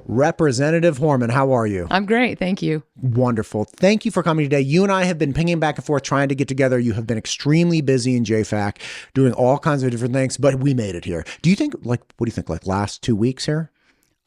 Representative Horman, how are you? I'm great. Thank you. Wonderful. Thank you for coming today. You and I have been pinging back and forth trying to get together. You have been extremely busy in JFAC doing all kinds of different things, but we made it here. Do you think, what do you think, last 2 weeks here?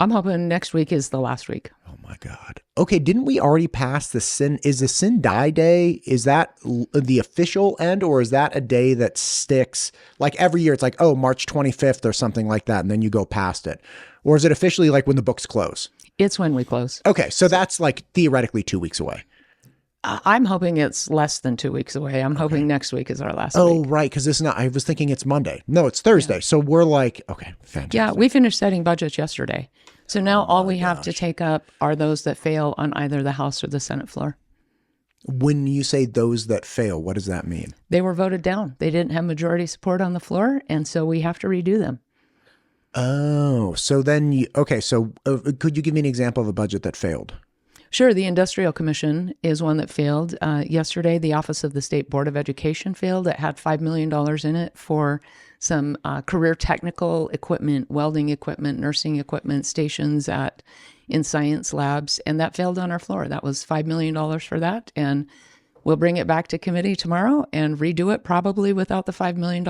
I'm hoping next week is the last week. Oh my God. Okay. Didn't we already pass the is the Sin Die Day? Is that the official end, or is that a day that sticks? Like every year it's like, oh, March 25th or something like that. And then you go past it. Or is it officially like when the books close? It's when we close. Okay. So that's like theoretically 2 weeks away. I'm hoping it's less than 2 weeks away. I'm hoping next week is our last week. Oh, week. right. Because it's not, I was thinking it's Monday. No, it's Thursday. Yeah. So we're like, okay, fantastic. Yeah, we finished setting budgets yesterday. So now all we have to take up are those that fail on either the House or the Senate floor. When you say those that fail, what does that mean? They were voted down. They didn't have majority support on the floor, and so we have to redo them. Oh, so then so could you give me an example of a budget that failed? Sure. The Industrial Commission is one that failed. Yesterday, the Office of the State Board of Education failed. It had $5 million in it for some career technical equipment, welding equipment, nursing equipment, stations in science labs, and that failed on our floor. That was $5 million for that, and we'll bring it back to committee tomorrow and redo it, probably without the $5 million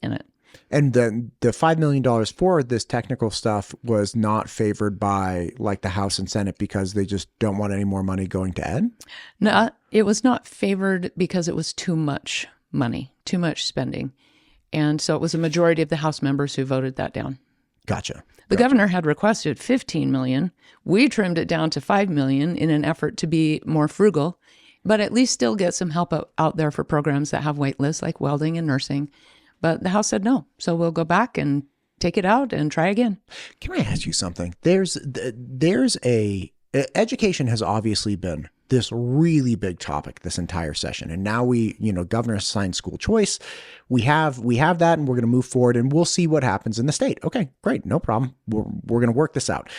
in it. And then the $5 million for this technical stuff was not favored by like the House and Senate because they just don't want any more money going to ed? No, it was not favored because it was too much money, too much spending. And so it was a majority of the House members who voted that down. Gotcha. The governor had requested $15 million. We trimmed it down to $5 million in an effort to be more frugal, but at least still get some help out there for programs that have wait lists like welding and nursing. But the House said no. So we'll go back and take it out and try again. Can I ask you something? Education has obviously been this really big topic this entire session. And now governor assigned school choice. We have that, and we're going to move forward, and we'll see what happens in the state. Okay, great. No problem. We're going to work this out.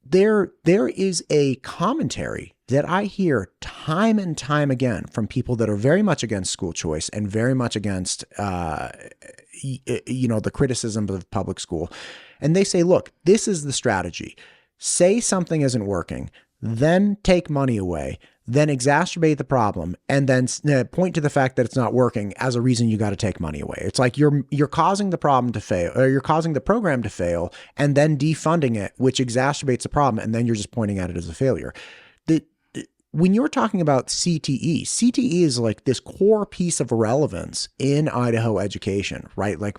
There is a commentary that I hear time and time again from people that are very much against school choice and very much against, the criticism of public school. And they say, look, this is the strategy. Say something isn't working, then take money away, then exacerbate the problem, and then point to the fact that it's not working as a reason you got to take money away. It's like you're causing the problem to fail, or you're causing the program to fail, and then defunding it, which exacerbates the problem, and then you're just pointing at it as a failure. When you're talking about CTE is like this core piece of relevance in Idaho education, right? Like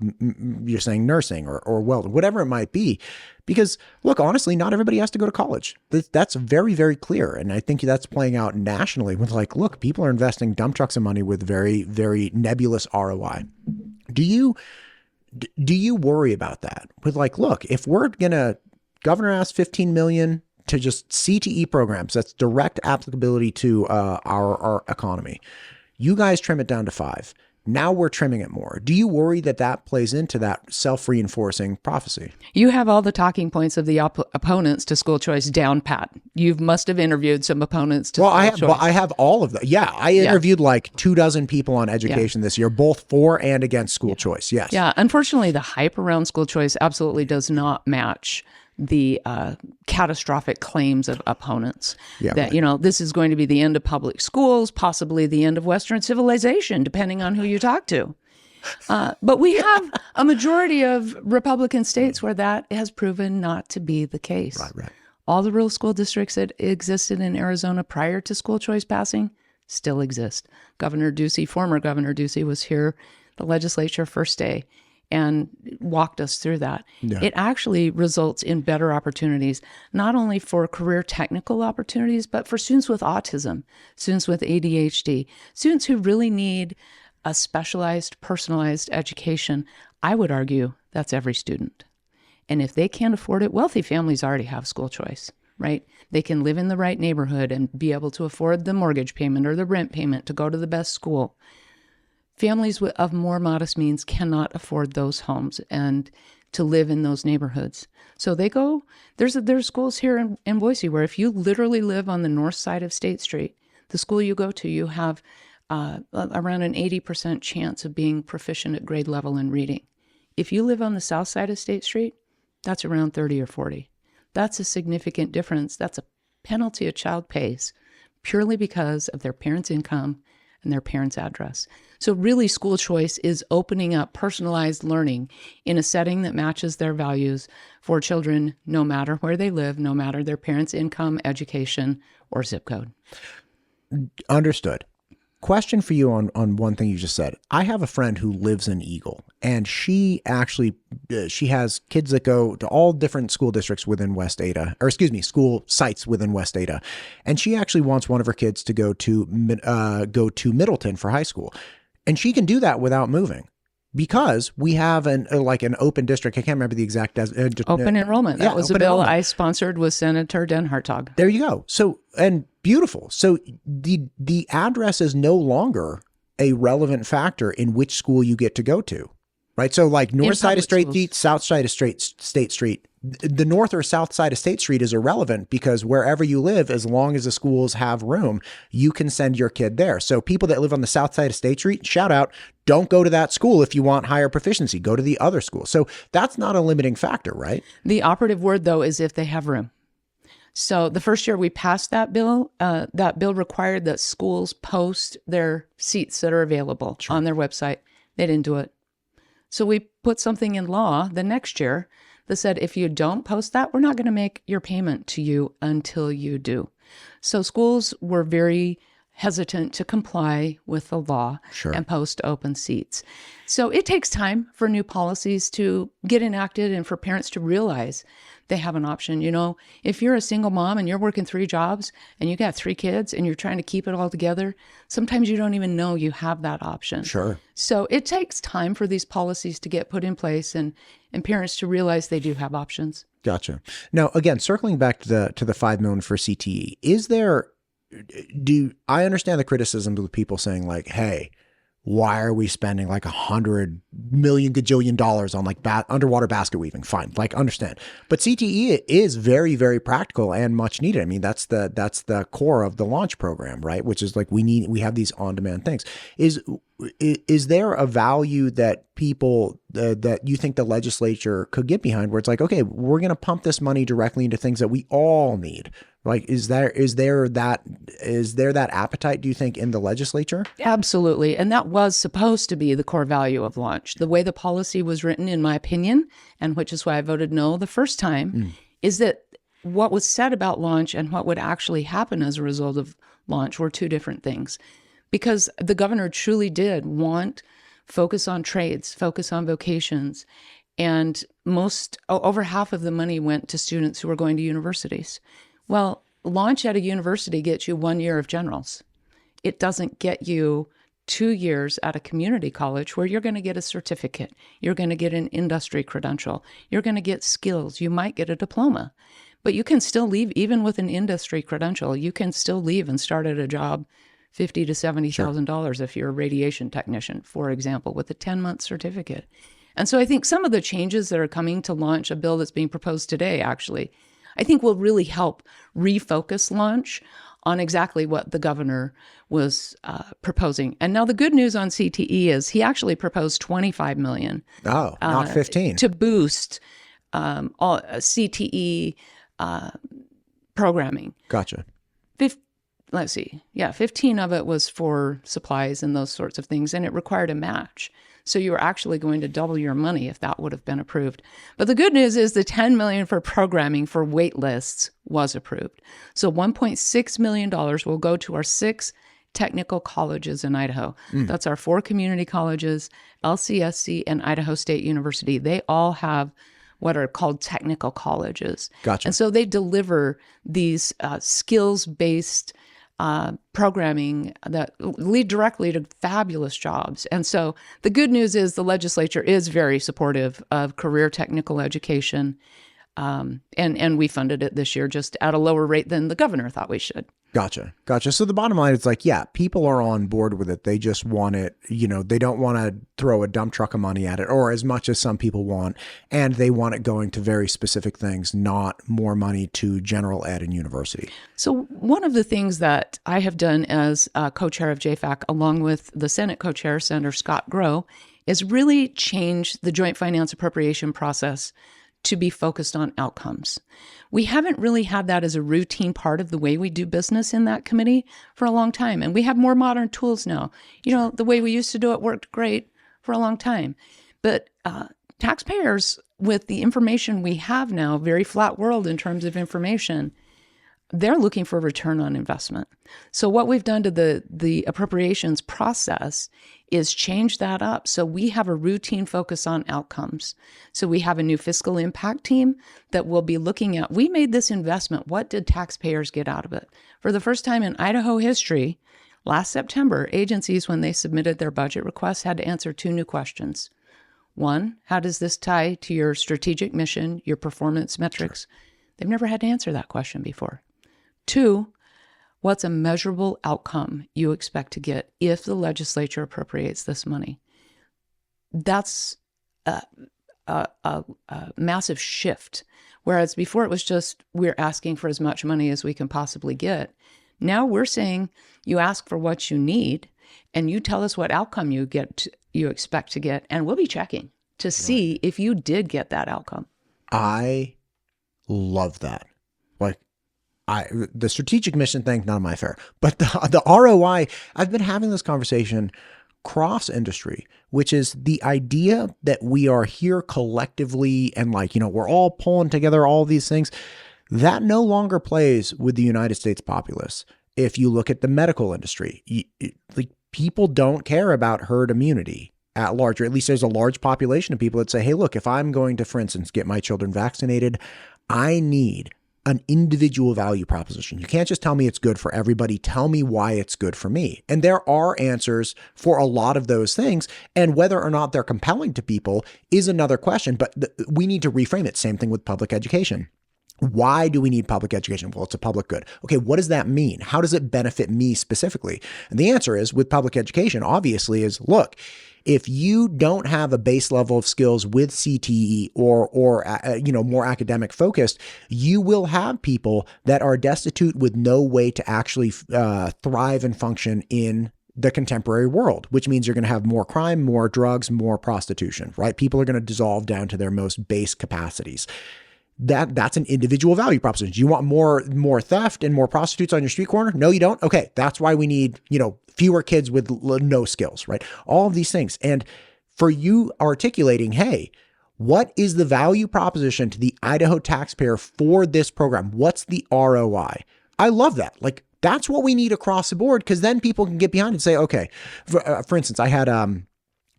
you're saying nursing or welding, whatever it might be. Because look, honestly, not everybody has to go to college. That's very, very clear. And I think that's playing out nationally with like, look, people are investing dump trucks of money with very, very nebulous ROI. Do you worry about that? With like, look, if governor asked $15 million to just CTE programs, that's direct applicability to our economy. You guys trim it down to 5. Now we're trimming it more. Do you worry that plays into that self-reinforcing prophecy? You have all the talking points of the opponents to school choice down pat. You must have interviewed some opponents to school choice. Well, I have all of them. Yeah, I interviewed like 24 people on education this year, both for and against school choice. Yes. Yeah. Unfortunately, the hype around school choice absolutely does not match the catastrophic claims of opponents that, this is going to be the end of public schools, possibly the end of Western civilization, depending on who you talk to. But we have a majority of Republican states where that has proven not to be the case. Right. All the rural school districts that existed in Arizona prior to school choice passing still exist. Former Governor Ducey was here, the legislature first day, and walked us through that. Yeah. It actually results in better opportunities, not only for career technical opportunities, but for students with autism, students with ADHD, students who really need a specialized, personalized education. I would argue that's every student. And if they can't afford it, wealthy families already have school choice, right? They can live in the right neighborhood and be able to afford the mortgage payment or the rent payment to go to the best school. Families of more modest means cannot afford those homes and to live in those neighborhoods. So there's schools here in Boise where if you literally live on the north side of State Street, the school you go to, you have around an 80% chance of being proficient at grade level in reading. If you live on the south side of State Street, that's around 30 or 40. That's a significant difference. That's a penalty a child pays purely because of their parents' income and their parents' address. So really, school choice is opening up personalized learning in a setting that matches their values for children, no matter where they live, no matter their parents' income, education, or zip code. Understood. Question for you on one thing you just said. I have a friend who lives in Eagle, and she has kids that go to all different school districts within West Ada, school sites within West Ada, and she actually wants one of her kids to go to Middleton for high school, and she can do that without moving. Because we have an open district. I can't remember the exact open enrollment. That was a bill I sponsored with Senator Den Hartog. There you go. So, and beautiful. So the address is no longer a relevant factor in which school you get to go to, right? So like north side of State Street, south side of State Street, the north or south side of State Street is irrelevant because wherever you live, as long as the schools have room, you can send your kid there. So people that live on the south side of State Street, shout out, don't go to that school if you want higher proficiency. Go to the other school. So that's not a limiting factor, right? The operative word, though, is if they have room. So the first year we passed that bill required that schools post their seats that are available on their website. They didn't do it. So we put something in law the next year that said, if you don't post that, we're not going to make your payment to you until you do. So schools were very hesitant to comply with the law and post open seats. So it takes time for new policies to get enacted and for parents to realize they have an option. You know, if you're a single mom and you're working 3 jobs and you got 3 kids and you're trying to keep it all together, sometimes you don't even know you have that option. Sure. So it takes time for these policies to get put in place and parents to realize they do have options. Gotcha. Now, again, circling back to the $5 million for CTE, I understand the criticisms of people saying like, hey, why are we spending like $100 million gajillion dollars on like underwater basket weaving? Fine, like understand. But CTE is very, very practical and much needed. I mean, that's the core of the launch program, right? Which is like we have these on-demand things. Is there a value that people that you think the legislature could get behind where it's like, okay, we're going to pump this money directly into things that we all need? Like, is there that appetite, do you think, in the legislature? Absolutely. And that was supposed to be the core value of launch. The way the policy was written, in my opinion, and which is why I voted no the first time, is that what was said about launch and what would actually happen as a result of launch were 2 different things. Because the governor truly did want focus on trades, focus on vocations, and over half of the money went to students who were going to universities. Well, launch at a university gets you 1 year of generals. It doesn't get you 2 years at a community college where you're going to get a certificate. You're going to get an industry credential. You're going to get skills. You might get a diploma. But you can still leave, even with an industry credential, you can still leave and start at a job $50,000 to $70,000 if you're a radiation technician, for example, with a 10-month certificate. And so I think some of the changes that are coming to launch, a bill that's being proposed today, actually, I think will really help refocus launch on exactly what the governor was proposing. And now the good news on CTE is he actually proposed $25 million. Oh, not 15. To boost all CTE programming. Gotcha. 15 of it was for supplies and those sorts of things, and it required a match. So you were actually going to double your money if that would have been approved. But the good news is the $10 million for programming for wait lists was approved. So $1.6 million will go to our 6 technical colleges in Idaho. That's our 4 community colleges, LCSC, and Idaho State University. They all have what are called technical colleges. Gotcha. And so they deliver these skills-based programming that lead directly to fabulous jobs. And so the good news is the legislature is very supportive of career technical education. And we funded it this year just at a lower rate than the governor thought we should. Gotcha. So the bottom line is like, yeah, people are on board with it. They just want it, they don't want to throw a dump truck of money at it or as much as some people want. And they want it going to very specific things, not more money to general ed and university. So one of the things that I have done as co-chair of JFAC, along with the Senate co-chair, Senator Scott Grow, is really change the joint finance appropriation process to be focused on outcomes. We haven't really had that as a routine part of the way we do business in that committee for a long time. And we have more modern tools now. The way we used to do it worked great for a long time. But taxpayers, with the information we have now, very flat world in terms of information, they're looking for a return on investment. So what we've done to the appropriations process is change that up. So we have a routine focus on outcomes. So we have a new fiscal impact team that will be looking at, we made this investment. What did taxpayers get out of it? For the first time in Idaho history, last September, agencies, when they submitted their budget requests, had to answer 2 new questions. 1, how does this tie to your strategic mission, your performance metrics? They've never had to answer that question before. 2, what's a measurable outcome you expect to get if the legislature appropriates this money? That's a massive shift. Whereas before it was just, we're asking for as much money as we can possibly get. Now we're saying, you ask for what you need and you tell us what outcome you expect to get, and we'll be checking to see if you did get that outcome. I love that. The strategic mission thing, not my affair, but the ROI, I've been having this conversation cross industry, which is the idea that we are here collectively and we're all pulling together all these things. That no longer plays with the United States populace. If you look at the medical industry, people don't care about herd immunity at large, or at least there's a large population of people that say, hey, look, if I'm going to, for instance, get my children vaccinated, I need an individual value proposition. You can't just tell me it's good for everybody. Tell me why it's good for me. And there are answers for a lot of those things. And whether or not they're compelling to people is another question, but we need to reframe it. Same thing with public education. Why do we need public education? Well, it's a public good. Okay, what does that mean? How does it benefit me specifically? And the answer is, with public education, obviously, is look, if you don't have a base level of skills with CTE or more academic focused, you will have people that are destitute with no way to actually thrive and function in the contemporary world, which means you're going to have more crime, more drugs, more prostitution, right? People are going to dissolve down to their most base capacities. That's an individual value proposition. Do you want more theft and more prostitutes on your street corner? No, you don't. Okay. That's why we need, fewer kids with no skills, right? All of these things. And for you articulating, hey, what is the value proposition to the Idaho taxpayer for this program? What's the ROI? I love that. That's what we need across the board, because then people can get behind and say, okay, for instance, I had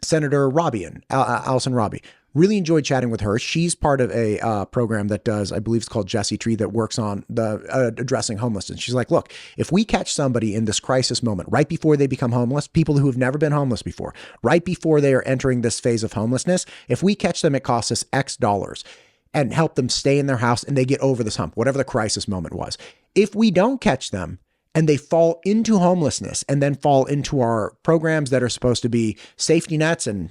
Senator Allison Robbie. Really enjoyed chatting with her. She's part of a program that does, I believe it's called Jesse Tree, that works on the addressing homelessness. She's like, look, if we catch somebody in this crisis moment, right before they become homeless, people who have never been homeless before, right before they are entering this phase of homelessness, if we catch them, it costs us X dollars and help them stay in their house and they get over this hump, whatever the crisis moment was. If we don't catch them and they fall into homelessness and then fall into our programs that are supposed to be safety nets and,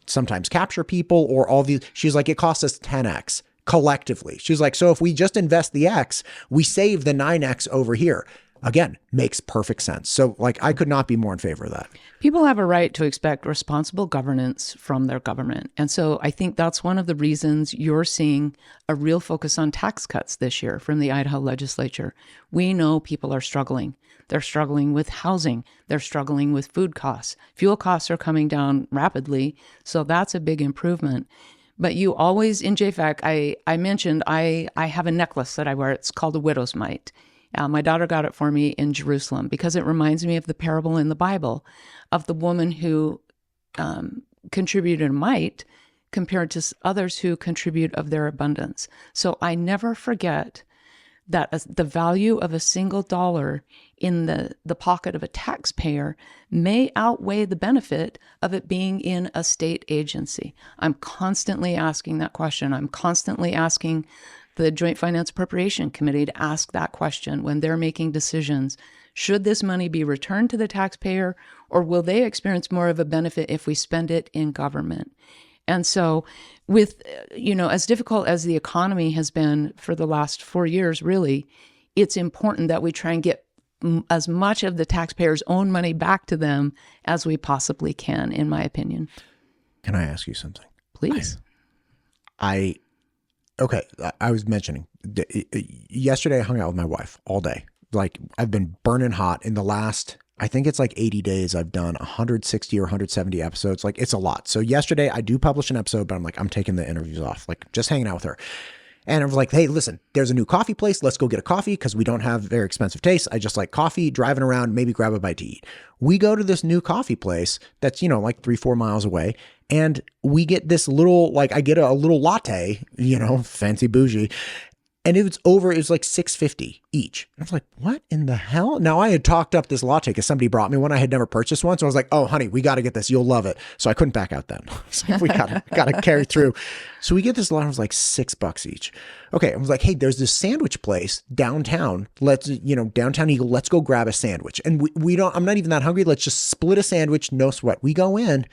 sometimes capture people or all these, she's like, it costs us 10X collectively. She's like, so if we just invest the X, we save the 9X over here. Again, makes perfect sense. So I could not be more in favor of that. People have a right to expect responsible governance from their government. And so I think that's one of the reasons you're seeing a real focus on tax cuts this year from the Idaho legislature. We know people are struggling. They're struggling with housing. They're struggling with food costs. Fuel costs are coming down rapidly. So that's a big improvement. But you always, in JFAC, I mentioned I have a necklace that I wear. It's called a widow's mite. My daughter got it for me in Jerusalem because it reminds me of the parable in the Bible of the woman who contributed a mite compared to others who contribute of their abundance. So I never forget that the value of a single dollar in the pocket of a taxpayer may outweigh the benefit of it being in a state agency. I'm constantly asking that question. I'm constantly asking the Joint Finance Appropriation Committee to ask that question when they're making decisions. Should this money be returned to the taxpayer, or will they experience more of a benefit if we spend it in government? And so with, as difficult as the economy has been for the last 4 years, really, it's important that we try and get as much of the taxpayers' own money back to them as we possibly can, in my opinion. Can I ask you something? Please. I Okay, I was mentioning yesterday I hung out with my wife all day. Like I've been burning hot in the last, I think it's like 80 days. I've done 160 or 170 episodes. Like it's a lot. So yesterday I do publish an episode, but I'm like, I'm taking the interviews off, like just hanging out with her. And I was like, hey, listen, there's a new coffee place. Let's go get a coffee because we don't have very expensive tastes. I just like coffee, driving around, maybe grab a bite to eat. We go to this new coffee place that's, like 3-4 miles away. And we get this little, like I get a little latte, fancy bougie. And it was like $6.50 each. And I was like, what in the hell? Now I had talked up this latte because somebody brought me one. I had never purchased one. So I was like, oh, honey, we got to get this. You'll love it. So I couldn't back out then. So we got to carry through. So we get this latte. It was like $6 each. Okay. I was like, hey, there's this sandwich place downtown. Downtown Eagle, let's go grab a sandwich. And I'm not even that hungry. Let's just split a sandwich. No sweat. We go in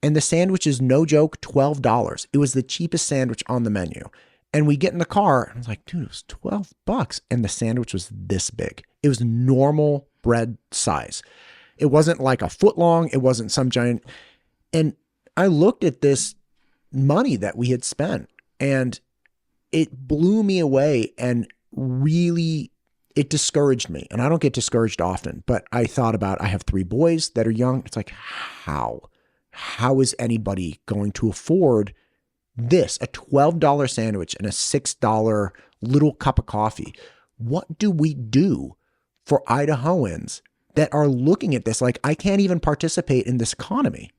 and the sandwich is no joke, $12. It was the cheapest sandwich on the menu. And we get in the car and I was like, dude, it was $12. And the sandwich was this big. It was normal bread size. It wasn't like a foot long. It wasn't some giant. And I looked at this money that we had spent and it blew me away and really, it discouraged me. And I don't get discouraged often, but I thought about, I have 3 boys that are young. It's like, how is anybody going to afford this, a $12 sandwich and a $6 little cup of coffee? What do we do for Idahoans that are looking at this like, I can't even participate in this economy?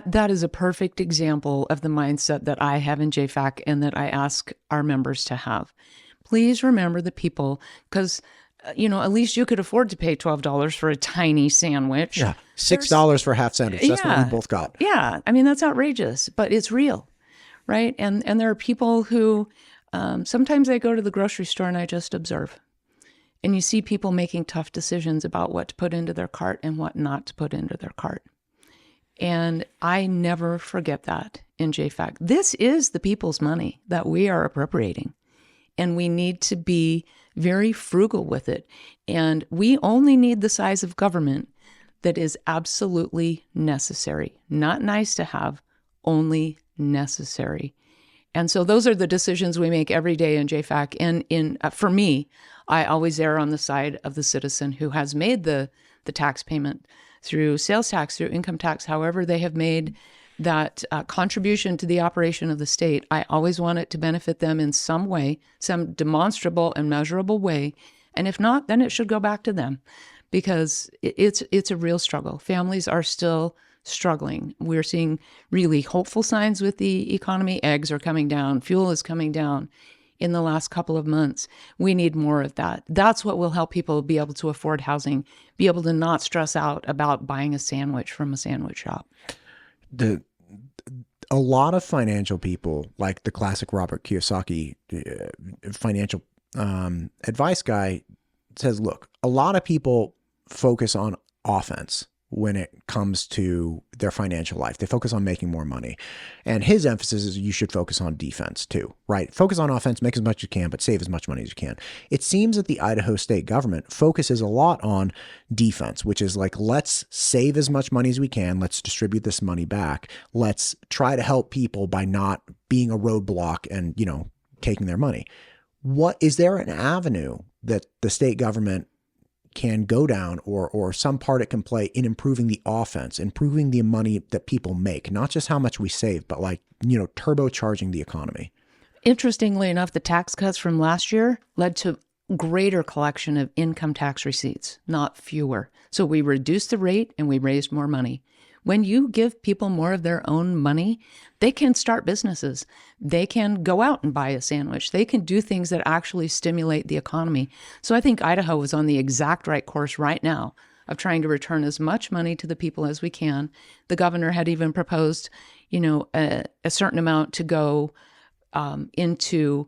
That is a perfect example of the mindset that I have in JFAC and that I ask our members to have. Please remember the people, because at least you could afford to pay $12 for a tiny sandwich. Yeah, $6 for a half sandwich. That's what we both got. Yeah, I mean, that's outrageous, but it's real, right? And there are people who, sometimes I go to the grocery store and I just observe. And you see people making tough decisions about what to put into their cart and what not to put into their cart. And I never forget that in JFAC. This is the people's money that we are appropriating. And we need to be very frugal with it. And we only need the size of government that is absolutely necessary, not nice to have, only necessary. And so those are the decisions we make every day in JFAC. And for me, I always err on the side of the citizen who has made the tax payment through sales tax, through income tax, however they have made that contribution to the operation of the state. I always want it to benefit them in some way, some demonstrable and measurable way. And if not, then it should go back to them, because it's a real struggle. Families are still struggling. We're seeing really hopeful signs with the economy. Eggs are coming down. Fuel is coming down in the last couple of months. We need more of that. That's what will help people be able to afford housing, be able to not stress out about buying a sandwich from a sandwich shop. A lot of financial people, like the classic Robert Kiyosaki financial advice guy, says, look, a lot of people focus on offense when it comes to their financial life. They focus on making more money. And his emphasis is you should focus on defense too, right? Focus on offense, make as much as you can, but save as much money as you can. It seems that the Idaho state government focuses a lot on defense, which is like, let's save as much money as we can. Let's distribute this money back. Let's try to help people by not being a roadblock and, taking their money. What is there an avenue that the state government can go down or some part it can play in improving the offense, improving the money that people make, not just how much we save, but turbocharging the economy? Interestingly enough, the tax cuts from last year led to greater collection of income tax receipts, not fewer. So we reduced the rate and we raised more money. When you give people more of their own money, they can start businesses. They can go out and buy a sandwich. They can do things that actually stimulate the economy. So I think Idaho is on the exact right course right now of trying to return as much money to the people as we can. The governor had even proposed, a certain amount to go into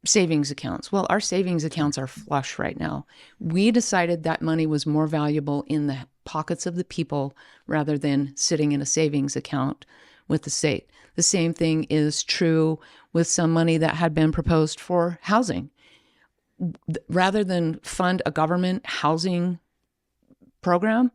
savings accounts. Well, our savings accounts are flush right now. We decided that money was more valuable in the pockets of the people rather than sitting in a savings account with the state. The same thing is true with some money that had been proposed for housing. Rather than fund a government housing program,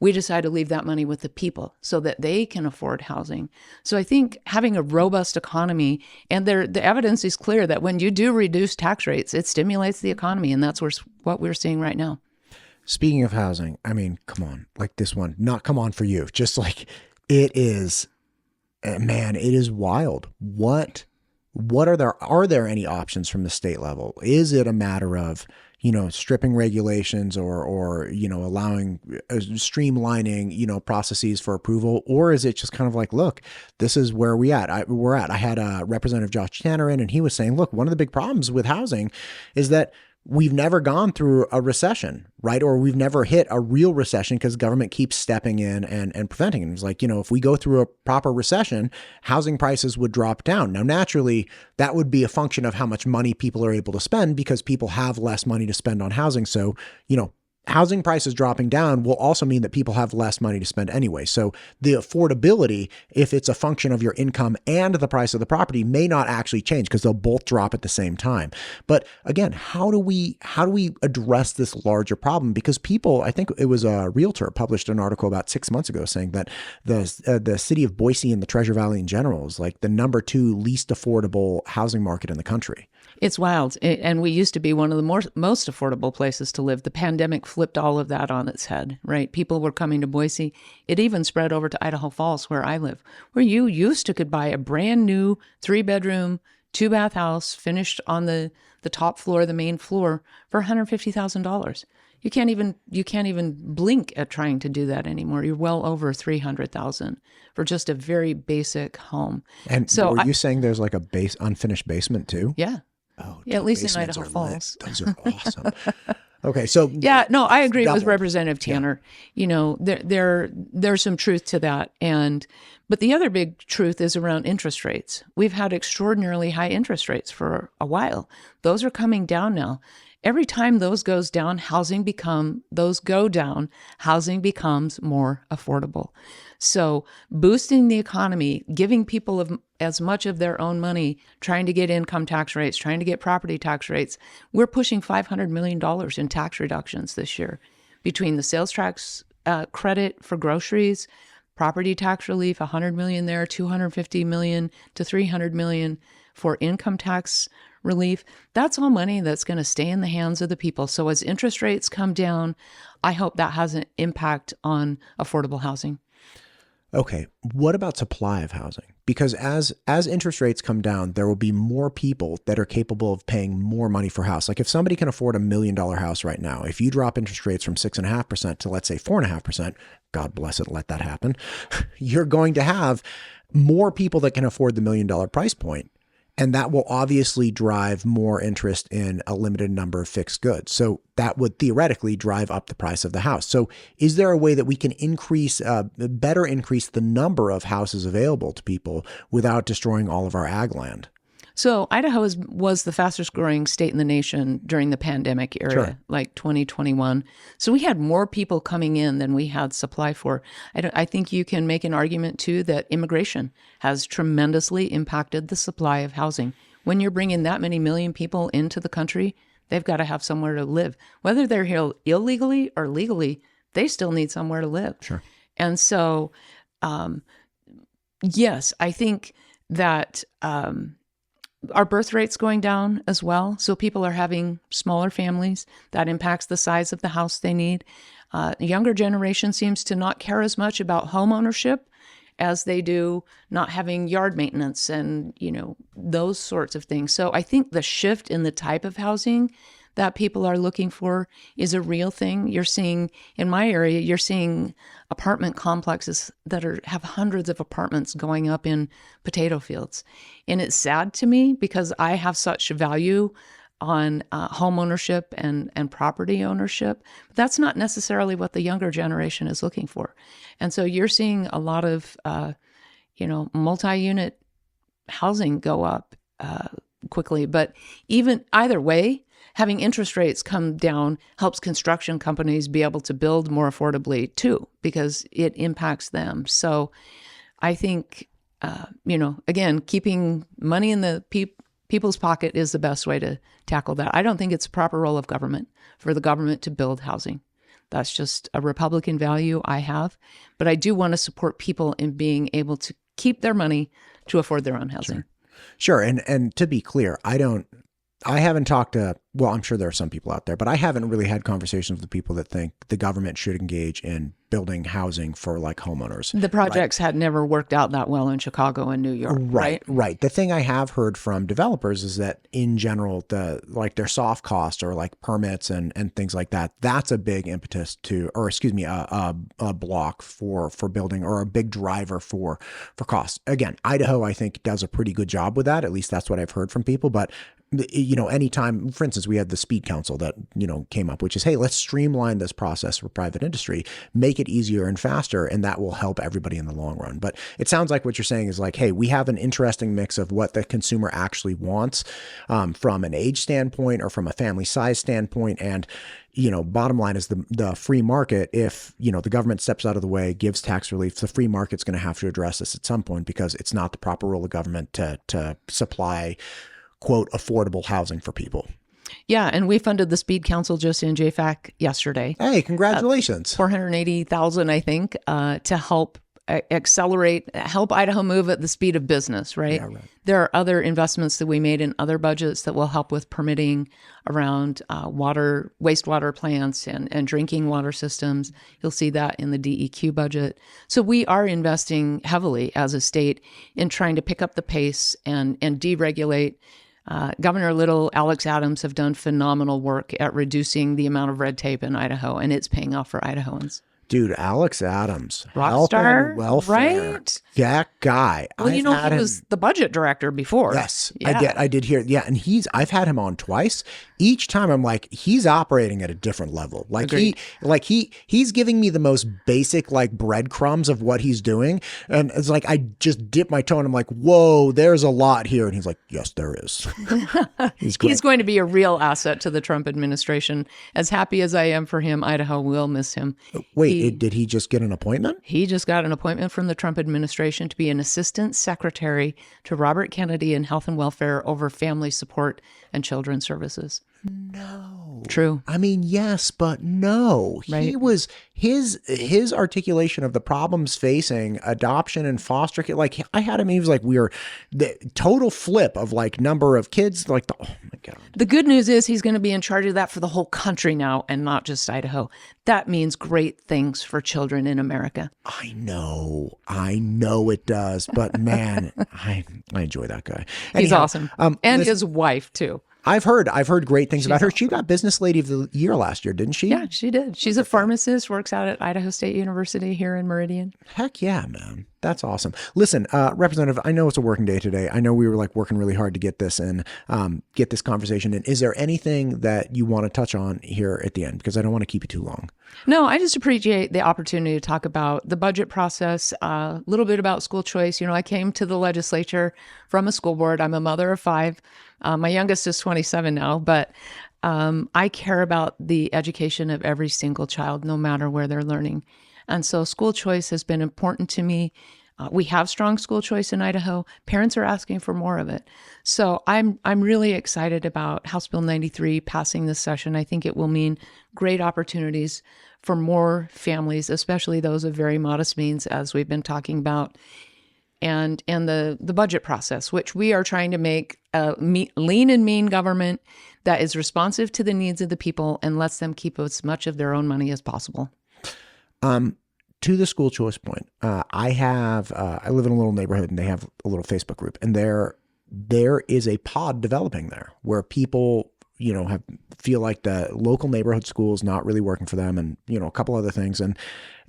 We decide to leave that money with the people so that they can afford housing. So I think having a robust economy, and the evidence is clear that when you do reduce tax rates, it stimulates the economy. And that's what we're seeing right now. Speaking of housing, I mean, come on, like this one, not come on for you, just like it is, man, it is wild. What are there any options from the state level? Is it a matter of, stripping regulations or allowing streamlining, processes for approval? Or is it just kind of like, look, this is where we're at. I had Representative Josh Tanner in, and he was saying, look, one of the big problems with housing is that we've never gone through a recession, right? Or we've never hit a real recession because government keeps stepping in and preventing it. It's like, if we go through a proper recession, housing prices would drop down. Now, naturally, that would be a function of how much money people are able to spend because people have less money to spend on housing. So, housing prices dropping down will also mean that people have less money to spend anyway. So the affordability, if it's a function of your income and the price of the property, may not actually change because they'll both drop at the same time. But again, how do we address this larger problem? Because people, I think it was a realtor published an article about 6 months ago saying that the city of Boise and the Treasure Valley in general is like the number 2 least affordable housing market in the country. It's wild. And we used to be one of the most affordable places to live. The pandemic flipped all of that on its head, right? People were coming to Boise. It even spread over to Idaho Falls, where I live, where you used to could buy a brand new 3-bedroom, 2-bath house finished on the top floor, the main floor, for $150,000. You can't even blink at trying to do that anymore. You're well over $300,000 for just a very basic home. And so were you saying there's like a unfinished basement too? Yeah. Oh, yeah, at least in Idaho Falls. Those are awesome. Okay, so yeah, no, I agree with doubled. Representative Tanner. Yeah. There's some truth to that, but the other big truth is around interest rates. We've had extraordinarily high interest rates for a while. Those are coming down now. Every time those go down, housing becomes more affordable. So boosting the economy, giving people as much of their own money, trying to get income tax rates, trying to get property tax rates. We're pushing $500 million in tax reductions this year between the sales tax credit for groceries, property tax relief, $100 million there, $250 million to $300 million for income tax relief. That's all money that's going to stay in the hands of the people. So as interest rates come down, I hope that has an impact on affordable housing. Okay, what about supply of housing? Because as interest rates come down, there will be more people that are capable of paying more money for a house. Like if somebody can afford $1 million house right now, if you drop interest rates from 6.5% to let's say 4.5%, God bless it, let that happen, you're going to have more people that can afford the $1 million price point. And that will obviously drive more interest in a limited number of fixed goods. So that would theoretically drive up the price of the house. So is there a way that we can better increase the number of houses available to people without destroying all of our ag land? So Idaho was the fastest growing state in the nation during the pandemic era, Sure. like 2021. So we had more people coming in than we had supply for. I think you can make an argument, too, that immigration has tremendously impacted the supply of housing. When you're bringing that many million people into the country, they've got to have somewhere to live. Whether they're here illegally or legally, they still need somewhere to live. Sure. And so, yes, I think that our birth rate's going down as well. So people are having smaller families. That impacts the size of the house they need. The younger generation seems to not care as much about home ownership as they do not having yard maintenance and, those sorts of things. So I think the shift in the type of housing that people are looking for is a real thing. You're seeing, in my area, you're seeing apartment complexes that have hundreds of apartments going up in potato fields. And it's sad to me because I have such value on home ownership and property ownership. But that's not necessarily what the younger generation is looking for. And so you're seeing a lot of, multi-unit housing go up quickly. But even either way, having interest rates come down helps construction companies be able to build more affordably too, because it impacts them. So I think, again, keeping money in the people's pocket is the best way to tackle that. I don't think it's a proper role of government for the government to build housing. That's just a Republican value I have. But I do want to support people in being able to keep their money to afford their own housing. Sure. And to be clear, I haven't talked to, well, I'm sure there are some people out there, but I haven't really had conversations with people that think the government should engage in building housing for like homeowners. The projects had never worked out that well in Chicago and New York. Right. The thing I have heard from developers is that in general, their soft costs or like permits and things like that, that's a big impetus to, or excuse me, a block for building, or a big driver for costs. Again, Idaho, I think, does a pretty good job with that. At least that's what I've heard from people. But anytime, for instance, we had the speed council that, came up, which is, hey, let's streamline this process for private industry, make it easier and faster, and that will help everybody in the long run. But it sounds like what you're saying is like, hey, we have an interesting mix of what the consumer actually wants from an age standpoint or from a family size standpoint. And, bottom line is the free market, if, the government steps out of the way, gives tax relief, the free market's going to have to address this at some point, because it's not the proper role of government to supply, quote, affordable housing for people. Yeah, and we funded the Speed Council just in JFAC yesterday. Hey, congratulations. $480,000, I think, to help help Idaho move at the speed of business, right? Yeah, right. There are other investments that we made in other budgets that will help with permitting around wastewater plants and drinking water systems. You'll see that in the DEQ budget. So we are investing heavily as a state in trying to pick up the pace and deregulate. Governor Little, Alex Adams have done phenomenal work at reducing the amount of red tape in Idaho, and it's paying off for Idahoans. Dude, Alex Adams, Rockstar, welfare, right? That guy. Well, he was the budget director before. Yes, yeah. I did hear. Yeah, and I've had him on twice. Each time I'm like, he's operating at a different level. Like he's giving me the most basic like breadcrumbs of what he's doing, and it's like I just dip my toe and I'm like, whoa, there's a lot here, and he's like, yes, there is. He's going to be a real asset to the Trump administration. As happy as I am for him, Idaho will miss him. Wait. Did he just get an appointment? He just got an appointment from the Trump administration to be an assistant secretary to Robert Kennedy in health and welfare over family support and children's services. No. True. I mean, yes, but no. Right. He was his articulation of the problems facing adoption and foster care. Like I had him, he was like, we are the total flip of like number of kids. Like oh my God. The good news is he's going to be in charge of that for the whole country now and not just Idaho. That means great things for children in America. I know it does, but man, I enjoy that guy. Anyhow, he's awesome. And his wife too. I've heard great things about her. She got Business Lady of the Year last year, didn't she? Yeah, she did. She's a pharmacist, works out at Idaho State University here in Meridian. Heck yeah, man. That's awesome. Listen, Representative, I know it's a working day today. I know we were like working really hard to get this in, get this conversation in. Is there anything that you want to touch on here at the end? Because I don't want to keep you too long. No, I just appreciate the opportunity to talk about the budget process, a little bit about school choice. I came to the legislature from a school board. I'm a mother of 5. My youngest is 27 now, but I care about the education of every single child, no matter where they're learning. And so school choice has been important to me. We have strong school choice in Idaho. Parents are asking for more of it. So I'm really excited about House Bill 93 passing this session. I think it will mean great opportunities for more families, especially those of very modest means, as we've been talking about. And the budget process, which we are trying to make a lean and mean government that is responsive to the needs of the people and lets them keep as much of their own money as possible. To the school choice point, I live in a little neighborhood and they have a little Facebook group, and there is a pod developing there where people, feel like the local neighborhood school is not really working for them, and, a couple other things. And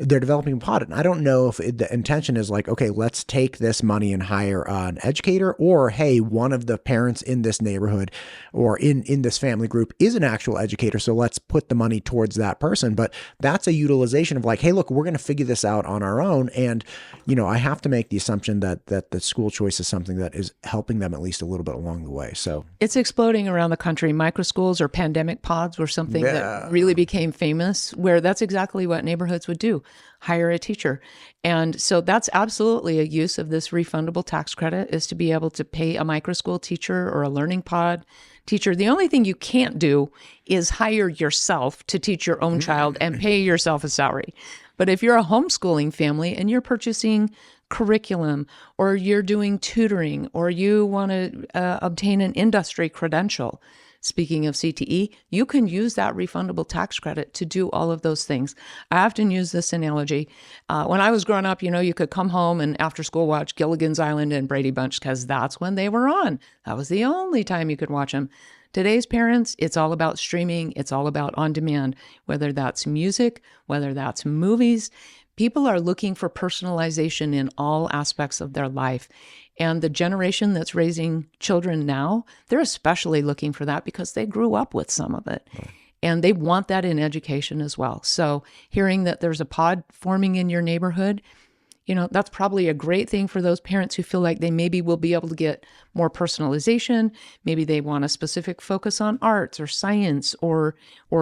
they're developing a pod. And I don't know if the intention is like, okay, let's take this money and hire an educator, or, hey, one of the parents in this neighborhood or in this family group is an actual educator. So let's put the money towards that person. But that's a utilization of like, hey, look, we're going to figure this out on our own. And, I have to make the assumption that the school choice is something that is helping them at least a little bit along the way. So it's exploding around the country. Micro schools or pandemic pods were something that really became famous, where that's exactly what neighborhoods would do. hire a teacher. And so that's absolutely a use of this refundable tax credit, is to be able to pay a micro school teacher or a learning pod teacher. The only thing you can't do is hire yourself to teach your own child and pay yourself a salary. But if you're a homeschooling family and you're purchasing curriculum, or you're doing tutoring, or you want to obtain an industry credential, speaking of CTE, you can use that refundable tax credit to do all of those things. I often use this analogy. When I was growing up, you could come home and after school watch Gilligan's Island and Brady Bunch, because that's when they were on. That was the only time you could watch them. Today's parents, it's all about streaming. It's all about on demand, whether that's music, whether that's movies. People are looking for personalization in all aspects of their life. And the generation that's raising children now, they're especially looking for that because they grew up with some of it. And they want that in education as well. So hearing that there's a pod forming in your neighborhood, that's probably a great thing for those parents who feel like they maybe will be able to get more personalization. Maybe they want a specific focus on arts or science or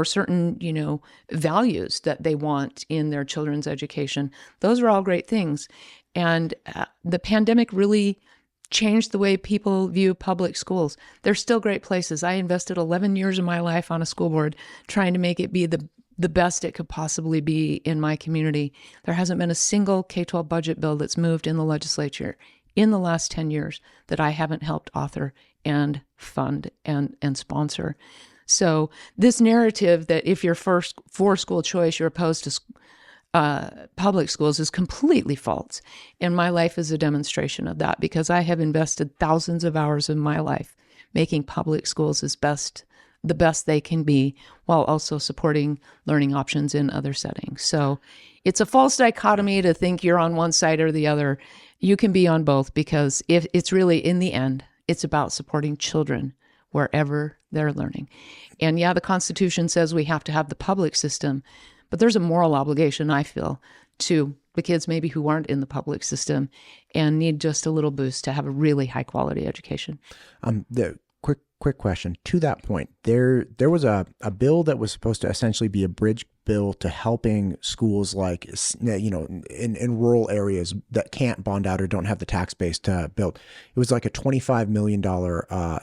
certain, values that they want in their children's education. Those are all great things. And the pandemic really changed the way people view public schools. They're still great places. I invested 11 years of my life on a school board trying to make it be the best it could possibly be in my community. There hasn't been a single K-12 budget bill that's moved in the legislature in the last 10 years that I haven't helped author and fund and sponsor. So this narrative that if you're for school choice, you're opposed to public schools is completely false. And my life is a demonstration of that, because I have invested thousands of hours of my life making public schools the best they can be, while also supporting learning options in other settings. So it's a false dichotomy to think you're on one side or the other. You can be on both, because if it's really, in the end, it's about supporting children wherever they're learning. And yeah, the Constitution says we have to have the public system, but there's a moral obligation, I feel, to the kids maybe who aren't in the public system and need just a little boost to have a really high quality education. The quick question to that point. There was a bill that was supposed to essentially be a bridge bill to helping schools like, in rural areas that can't bond out or don't have the tax base to build. It was like a $25 million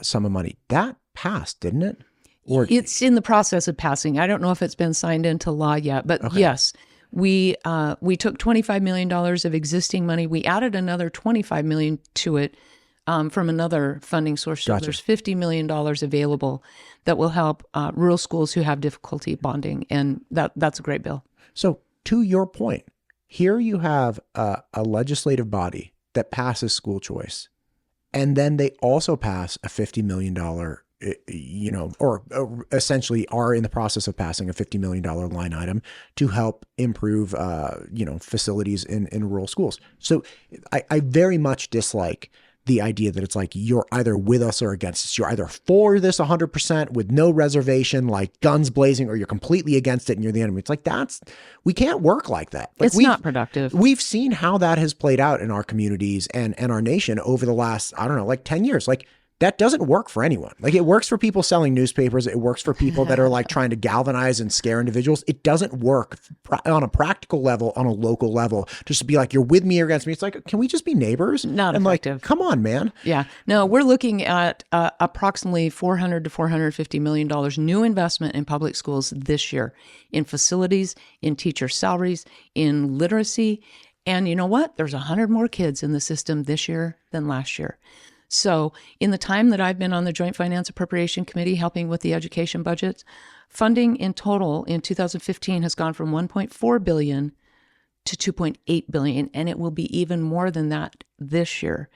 sum of money. That passed, didn't it? Or it's in the process of passing. I don't know if it's been signed into law yet, but okay. Yes, we took $25 million of existing money. We added another $25 million to it from another funding source. Gotcha. So there's $50 million available that will help rural schools who have difficulty bonding. And that's a great bill. So to your point, here you have a legislative body that passes school choice, and then they also pass a $50 million or essentially are in the process of passing a $50 million line item to help improve, facilities in rural schools. So I very much dislike the idea that it's like you're either with us or against us. You're either for this 100% with no reservation, like guns blazing, or you're completely against it and you're the enemy. It's like, we can't work like that. Like, it's not productive. We've seen how that has played out in our communities and our nation over the last, 10 years. Like, that doesn't work for anyone. Like, it works for people selling newspapers. It works for people that are like trying to galvanize and scare individuals. It doesn't work on a practical level, on a local level, just to be like, you're with me or against me. It's like, can we just be neighbors? Not and effective. Like, come on, man. Yeah. No, we're looking at approximately $400 to $450 million new investment in public schools this year, in facilities, in teacher salaries, in literacy. And you know what? There's 100 more kids in the system this year than last year. So in the time that I've been on the Joint Finance Appropriation Committee helping with the education budgets, funding in total in 2015 has gone from $1.4 billion to $2.8 billion, and it will be even more than that this year.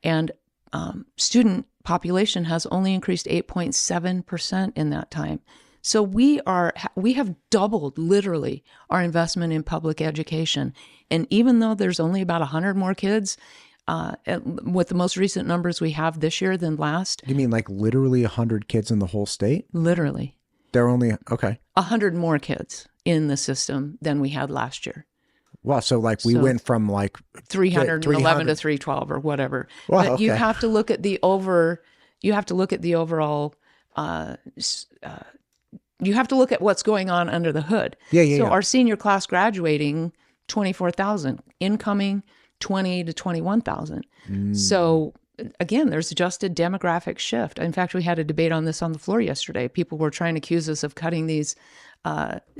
And student population has only increased 8.7% in that time. So we have doubled literally our investment in public education. And even though there's only about 100 more kids, with the most recent numbers we have this year than last. You mean like literally 100 kids in the whole state? Literally. They're only, okay. 100 more kids in the system than we had last year. Wow. So like we went from like 311 to 312 or whatever. Wow, but okay. you have to look at the overall, you have to look at what's going on under the hood. Yeah. So our senior class graduating 24,000. Incoming, 20 to 21,000. So again, there's just a demographic shift. In fact, we had a debate on this on the floor yesterday. People were trying to accuse us of cutting these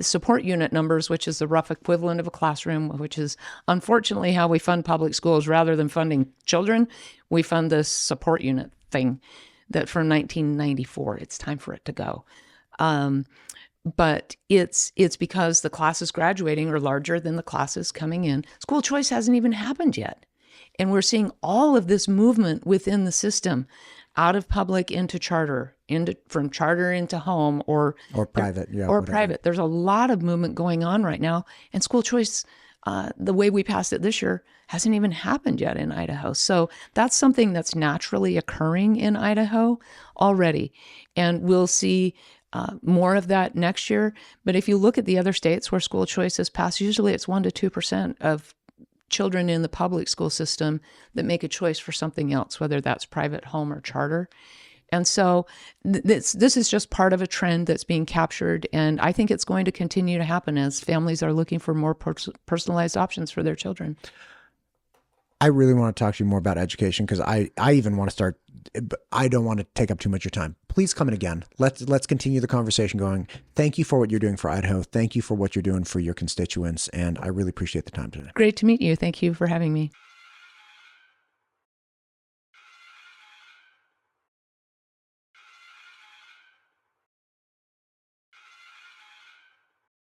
support unit numbers, which is the rough equivalent of a classroom, which is unfortunately how we fund public schools. Rather than funding children, we fund this support unit thing that from 1994. It's time for it to go. But it's because the classes graduating are larger than the classes coming in. School choice hasn't even happened yet. And we're seeing all of this movement within the system, out of public into charter, from charter into home or private. Yeah, or whatever. private. There's a lot of movement going on right now. And school choice, the way we passed it this year, hasn't even happened yet in Idaho. So that's something that's naturally occurring in Idaho already. And we'll see more of that next year. But if you look at the other states where school choice has passed, usually it's 1% to 2% of children in the public school system that make a choice for something else, whether that's private, home, or charter. And so this is just part of a trend that's being captured. And I think it's going to continue to happen as families are looking for more personalized options for their children. I really want to talk to you more about education because I even want to start, but I don't want to take up too much of your time. Please come in again. Let's continue the conversation going. Thank you for what you're doing for Idaho. Thank you for what you're doing for your constituents. And I really appreciate the time today. Great to meet you. Thank you for having me.